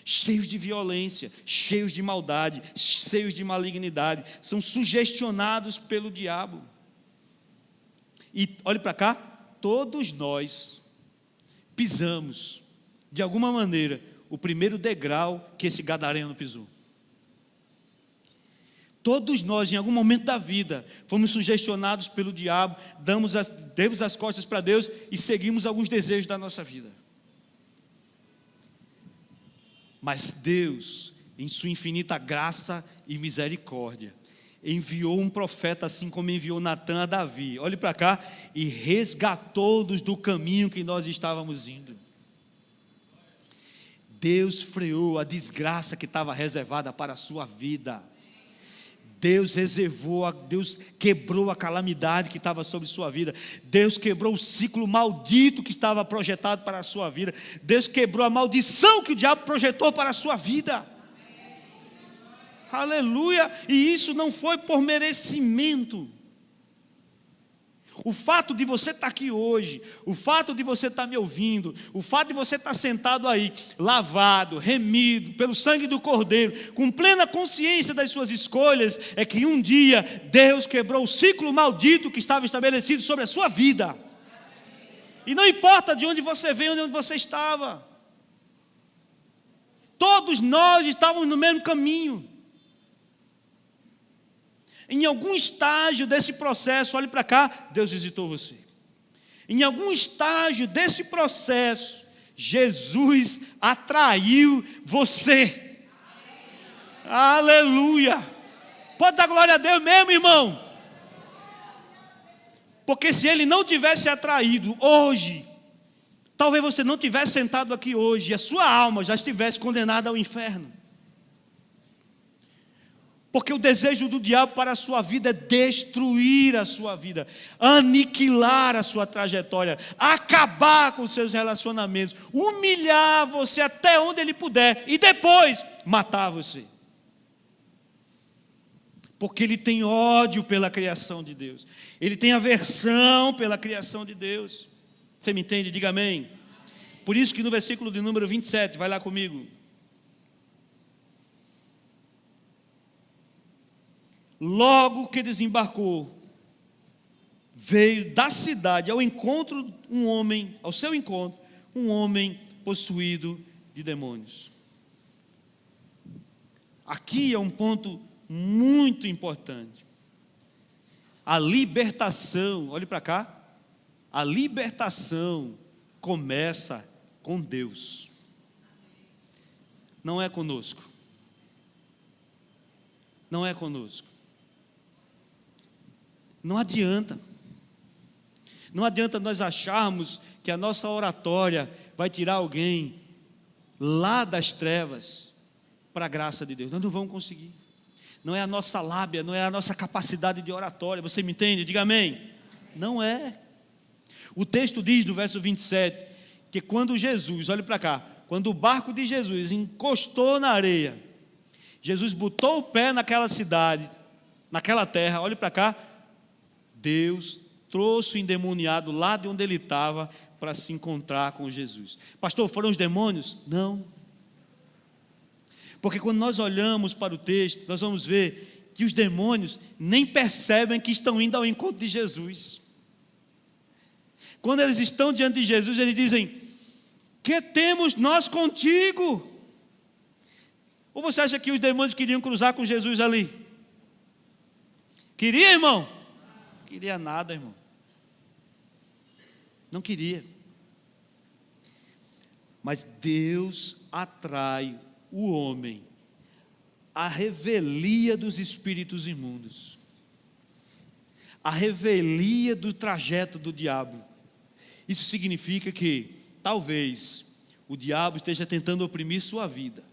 cheios de violência, cheios de maldade, cheios de malignidade, são sugestionados pelo diabo. E olhe para cá, todos nós pisamos, de alguma maneira, o primeiro degrau que esse gadareno pisou. Todos nós, em algum momento da vida, fomos sugestionados pelo diabo, demos as costas para Deus e seguimos alguns desejos da nossa vida. Mas Deus, em sua infinita graça e misericórdia, enviou um profeta, assim como enviou Natã a Davi, olhe para cá, e resgatou-nos do caminho que nós estávamos indo. Deus freou a desgraça que estava reservada para a sua vida. Deus Deus quebrou a calamidade que estava sobre sua vida. Deus quebrou o ciclo maldito que estava projetado para a sua vida. Deus quebrou a maldição que o diabo projetou para a sua vida. Aleluia! E isso não foi por merecimento. O fato de você estar aqui hoje, o fato de você estar me ouvindo, o fato de você estar sentado aí, lavado, remido pelo sangue do Cordeiro, com plena consciência das suas escolhas, é que um dia Deus quebrou o ciclo maldito que estava estabelecido sobre a sua vida. E não importa de onde você veio, de onde você estava, todos nós estávamos no mesmo caminho. Em algum estágio desse processo, olhe para cá, Deus visitou você. Em algum estágio desse processo, Jesus atraiu você. Aleluia! Pode dar glória a Deus mesmo, irmão? Porque se Ele não tivesse atraído hoje, talvez você não tivesse sentado aqui hoje e a sua alma já estivesse condenada ao inferno. Porque o desejo do diabo para a sua vida é destruir a sua vida, aniquilar a sua trajetória, acabar com os seus relacionamentos, humilhar você até onde ele puder e depois matar você. Porque ele tem ódio pela criação de Deus, ele tem aversão pela criação de Deus. Você me entende? Diga amém. Por isso que no versículo de número 27, vai lá comigo. Logo que desembarcou, veio da cidade ao seu encontro, um homem possuído de demônios. Aqui é um ponto muito importante. A libertação, olhe para cá, a libertação começa com Deus. Não é conosco. Não é conosco. Não adianta nós acharmos que a nossa oratória vai tirar alguém lá das trevas para a graça de Deus. Nós não vamos conseguir. Não é a nossa lábia, não é a nossa capacidade de oratória. Você me entende? Diga amém. Não é. O texto diz no verso 27 que quando Jesus, olhe para cá, quando o barco de Jesus encostou na areia, Jesus botou o pé naquela cidade, naquela terra, olhe para cá, Deus trouxe o endemoniado lá de onde ele estava para se encontrar com Jesus. Pastor, foram os demônios? Não. Porque quando nós olhamos para o texto, nós vamos ver que os demônios nem percebem que estão indo ao encontro de Jesus. Quando eles estão diante de Jesus, eles dizem: que temos nós contigo? Ou você acha que os demônios queriam cruzar com Jesus ali? Queria, irmão? Não queria nada, irmão. Não queria. Mas Deus atrai o homem à revelia dos espíritos imundos, à revelia do trajeto do diabo. Isso significa que talvez o diabo esteja tentando oprimir sua vida,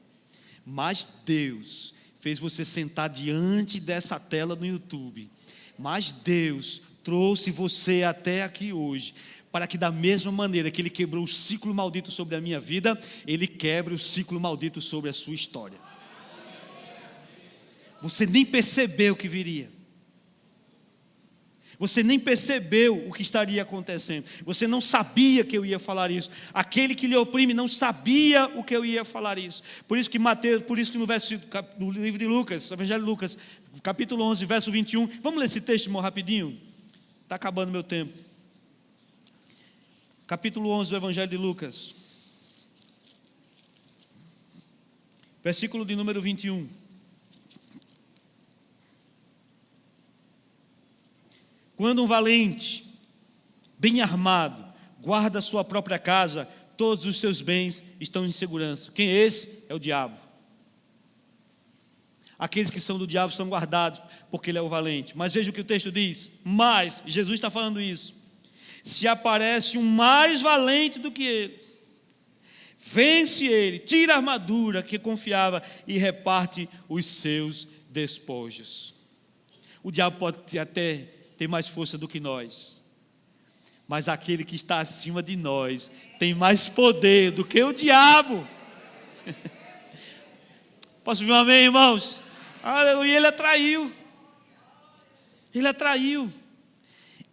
mas Deus fez você sentar diante dessa tela no YouTube, mas Deus trouxe você até aqui hoje, para que da mesma maneira que Ele quebrou o ciclo maldito sobre a minha vida, Ele quebre o ciclo maldito sobre a sua história. Você nem percebeu que viria. Você nem percebeu o que estaria acontecendo. Você não sabia que eu ia falar isso. Aquele que lhe oprime não sabia o que eu ia falar isso. Por isso que no livro de Lucas, Evangelho de Lucas, capítulo 11, verso 21. Vamos ler esse texto, irmão, rapidinho? Está acabando meu tempo. Capítulo 11 do Evangelho de Lucas. Versículo de número 21. Quando um valente, bem armado, guarda a sua própria casa, todos os seus bens estão em segurança. Quem é esse? É o diabo. Aqueles que são do diabo são guardados, porque ele é o valente. Mas veja o que o texto diz. Mas, Jesus está falando isso. Se aparece um mais valente do que ele, vence ele, tira a armadura que confiava e reparte os seus despojos. O diabo pode até ter mais força do que nós, mas aquele que está acima de nós tem mais poder do que o diabo. Posso ouvir um amém, irmãos? Aleluia. Ele atraiu.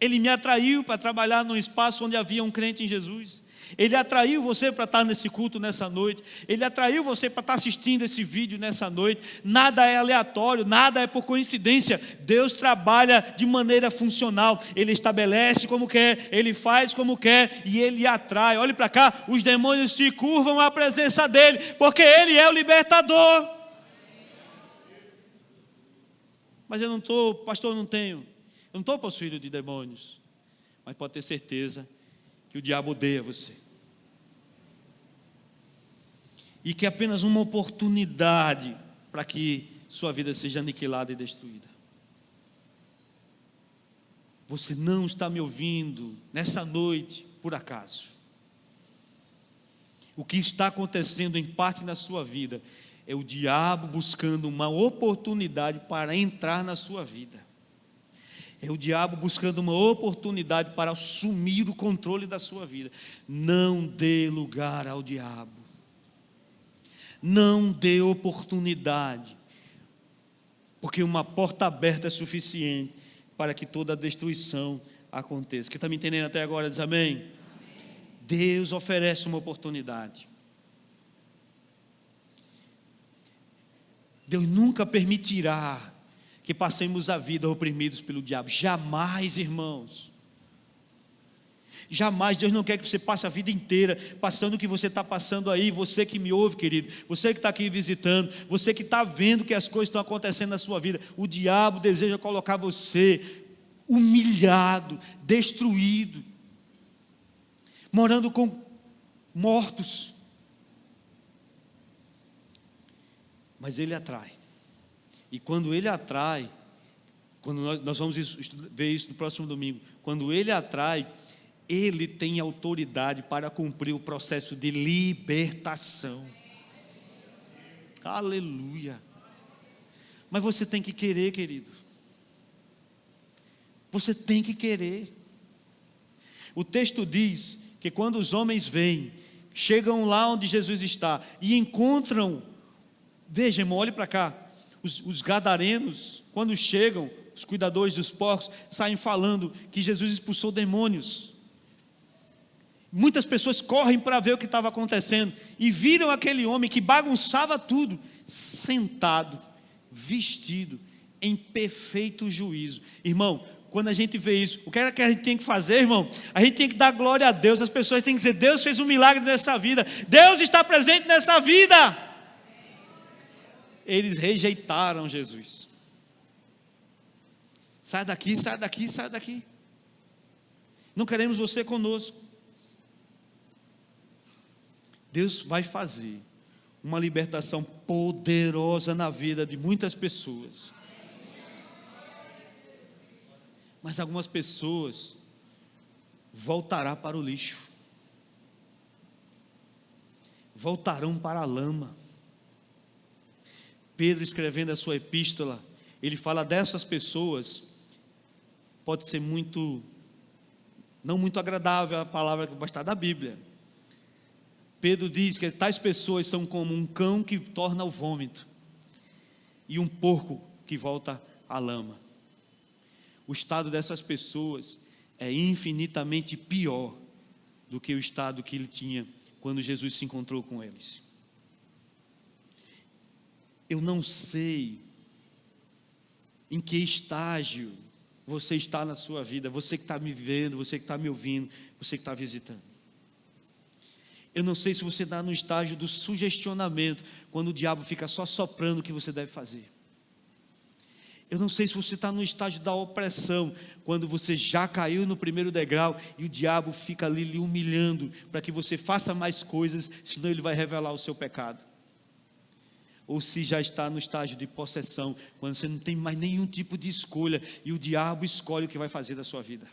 Ele me atraiu para trabalhar num espaço onde havia um crente em Jesus. Ele atraiu você para estar nesse culto nessa noite. Ele atraiu você para estar assistindo esse vídeo nessa noite. Nada é aleatório, nada é por coincidência. Deus trabalha de maneira funcional. Ele estabelece como quer, Ele faz como quer e Ele atrai. Olhe para cá, os demônios se curvam à presença dEle, porque Ele é o libertador. Mas eu não estou, pastor, eu não estou possuído de demônios. Mas pode ter certeza que o diabo odeia você. E que é apenas uma oportunidade para que sua vida seja aniquilada e destruída. Você não está me ouvindo nessa noite por acaso. O que está acontecendo em parte na sua vida é o diabo buscando uma oportunidade para entrar na sua vida. É o diabo buscando uma oportunidade para assumir o controle da sua vida. Não dê lugar ao diabo. Não dê oportunidade. Porque uma porta aberta é suficiente para que toda a destruição aconteça. Quem está me entendendo até agora diz amém? Amém. Deus oferece uma oportunidade. Deus nunca permitirá que passemos a vida oprimidos pelo diabo. Jamais, irmãos. Jamais. Deus não quer que você passe a vida inteira passando o que você está passando aí. Você que me ouve, querido, você que está aqui visitando, você que está vendo que as coisas estão acontecendo na sua vida. O diabo deseja colocar você humilhado, destruído, morando com mortos. Mas ele atrai. E quando ele atrai, quando nós vamos ver isso no próximo domingo, quando ele atrai, ele tem autoridade para cumprir o processo de libertação. Aleluia. Mas você tem que querer, querido. Você tem que querer. O texto diz que quando os homens vêm, chegam lá onde Jesus está e encontram, veja, irmão, olhe para cá, os gadarenos, quando chegam, os cuidadores dos porcos, saem falando que Jesus expulsou demônios. Muitas pessoas correm para ver o que estava acontecendo e viram aquele homem que bagunçava tudo, sentado, vestido, em perfeito juízo. Irmão, quando a gente vê isso, o que é que a gente tem que fazer, irmão? A gente tem que dar glória a Deus. As pessoas têm que dizer: Deus fez um milagre nessa vida, Deus está presente nessa vida. Eles rejeitaram Jesus. Sai daqui, sai daqui, sai daqui. Não queremos você conosco. Deus vai fazer uma libertação poderosa na vida de muitas pessoas. Mas algumas pessoas voltarão para o lixo. Voltarão para a lama. Pedro, escrevendo a sua epístola, ele fala dessas pessoas. Pode ser não muito agradável a palavra que vai estar na Bíblia. Pedro diz que tais pessoas são como um cão que torna o vômito e um porco que volta à lama. O estado dessas pessoas é infinitamente pior do que o estado que ele tinha quando Jesus se encontrou com eles. Eu não sei em que estágio você está na sua vida, você que está me vendo, você que está me ouvindo, você que está visitando. Eu não sei se você está no estágio do sugestionamento, quando o diabo fica só soprando o que você deve fazer. Eu não sei se você está no estágio da opressão, quando você já caiu no primeiro degrau e o diabo fica ali lhe humilhando para que você faça mais coisas, senão ele vai revelar o seu pecado. Ou se já está no estágio de possessão, quando você não tem mais nenhum tipo de escolha e o diabo escolhe o que vai fazer da sua vida.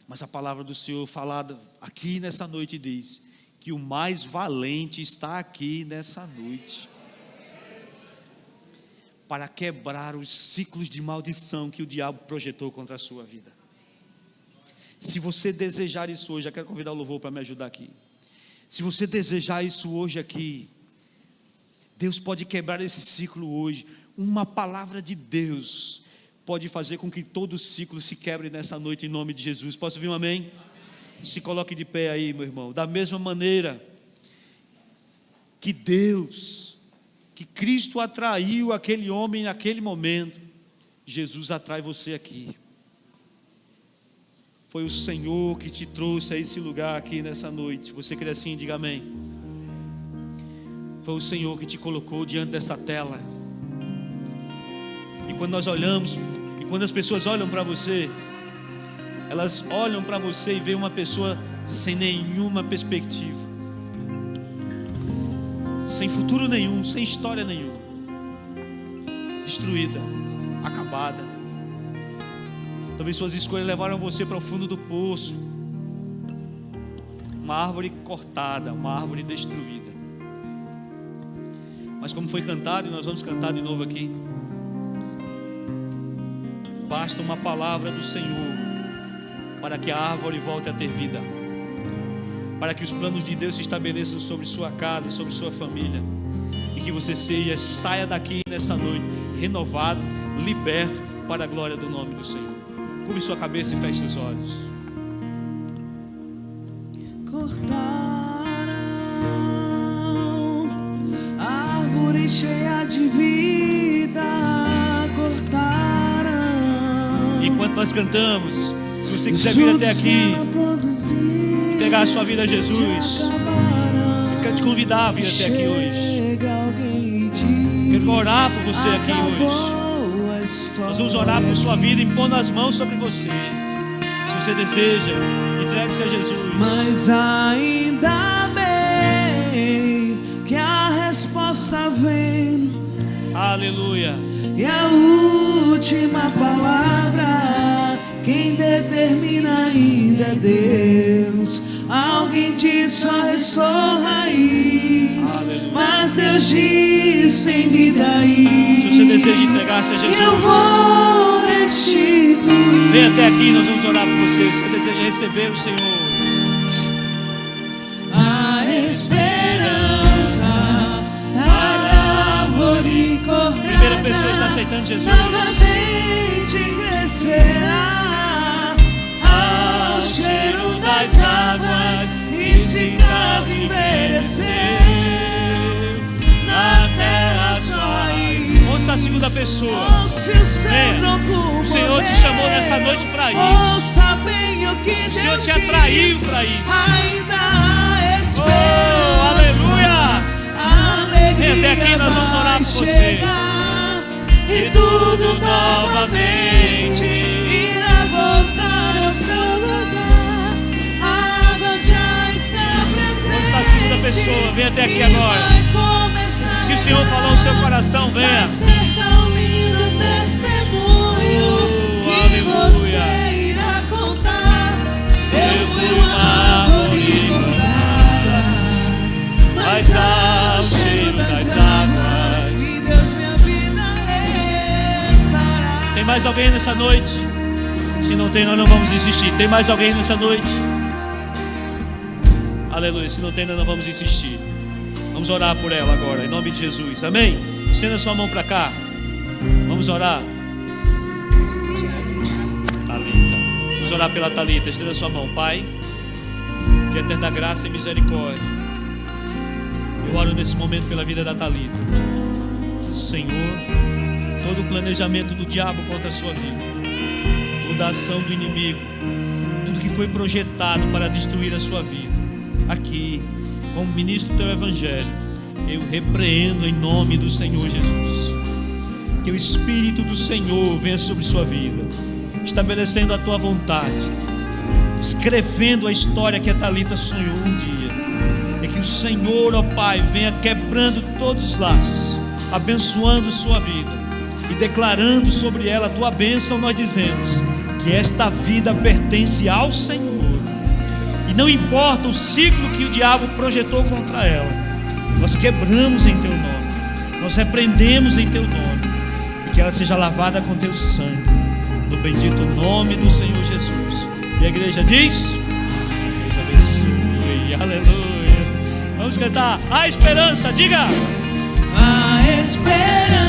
Mas a palavra do Senhor falada aqui nessa noite diz que o mais valente está aqui nessa noite para quebrar os ciclos de maldição que o diabo projetou contra a sua vida. Se você desejar isso hoje, eu quero convidar o louvor para me ajudar aqui. Se você desejar isso hoje aqui, Deus pode quebrar esse ciclo hoje. Uma palavra de Deus pode fazer com que todo o ciclo se quebre nessa noite, em nome de Jesus. Posso ouvir um amém? Se coloque de pé aí, meu irmão. Da mesma maneira que que Cristo atraiu aquele homem naquele momento, Jesus atrai você aqui. Foi o Senhor que te trouxe a esse lugar aqui nessa noite. Se você crê assim, diga amém. Foi o Senhor que te colocou diante dessa tela. E quando nós olhamos, e quando as pessoas olham para você, elas olham para você e veem uma pessoa sem nenhuma perspectiva, sem futuro nenhum, sem história nenhuma, destruída, acabada. Talvez suas escolhas levaram você para o fundo do poço. uma árvore cortada, uma árvore destruída. Mas como foi cantado, e nós vamos cantar de novo aqui, basta uma palavra do Senhor para que a árvore volte a ter vida, para que os planos de Deus se estabeleçam sobre sua casa, sobre sua família, e que você saia daqui nessa noite renovado, liberto para a glória do nome do Senhor. Curve sua cabeça e feche seus olhos. Cortaram árvore cheia de vida, cortaram. Enquanto nós cantamos, se você quiser vir até aqui, entregar a sua vida a Jesus, eu quero te convidar a vir até aqui hoje. Quero orar por você aqui hoje. Nós vamos orar por sua vida, impondo as mãos sobre você. Se você deseja, entregue-se a Jesus. Mas ainda bem que a resposta vem. Aleluia. E a última palavra, quem determina ainda é Deus. Alguém diz só restou raiz. Aleluia. Mas Deus diz sem vida aí. Se você deseja entregar-se a Jesus, eu vou restituir. Vem até aqui, nós vamos orar por você. Se você deseja receber o Senhor, a esperança para a árvore cortada, primeira pessoa está aceitando Jesus. Novamente crescerá ao cheiro das águas, e se caso envelhecer, na terra só aí. Ouça a segunda pessoa. Ouça o cedro o Senhor te chamou nessa noite para isso. Ouça bem o que O Deus Senhor te atraiu para isso. Ainda há esperança. Oh, aleluia. Alegria. Vem até aqui, nós vamos orar por você. Chegar, e tudo novamente irá voltar ao seu lugar. A água já está presente. Ouça a segunda pessoa. Vem até aqui agora. Se o Senhor falou no seu coração, venha. Vai ser tão lindo testemunho que você irá contar. Eu fui uma árvore cortada, mas ao cheiro das águas, e Deus minha vida restaurará. Tem mais alguém nessa noite? Se não tem, nós não vamos insistir. Tem mais alguém nessa noite? Aleluia. Se não tem, nós não vamos insistir. Vamos orar por ela agora, em nome de Jesus. Amém? Estenda sua mão para cá. Vamos orar. Talita. Vamos orar pela Talita. Estenda sua mão. Pai, de eterna graça e misericórdia, eu oro nesse momento pela vida da Talita. Senhor, todo o planejamento do diabo contra a sua vida, toda a ação do inimigo, tudo que foi projetado para destruir a sua vida, aqui, como ministro do teu evangelho, eu repreendo em nome do Senhor Jesus. Que o Espírito do Senhor venha sobre sua vida, estabelecendo a tua vontade, escrevendo a história que a Talita sonhou um dia. E que o Senhor, ó Pai, venha quebrando todos os laços, abençoando sua vida e declarando sobre ela a tua bênção. Nós dizemos que esta vida pertence ao Senhor. E não importa o ciclo que o diabo projetou contra ela, nós quebramos em teu nome, nós repreendemos em teu nome, e que ela seja lavada com teu sangue, no bendito nome do Senhor Jesus. E a igreja diz: Deus abençoe, aleluia. Vamos cantar a esperança, diga: a esperança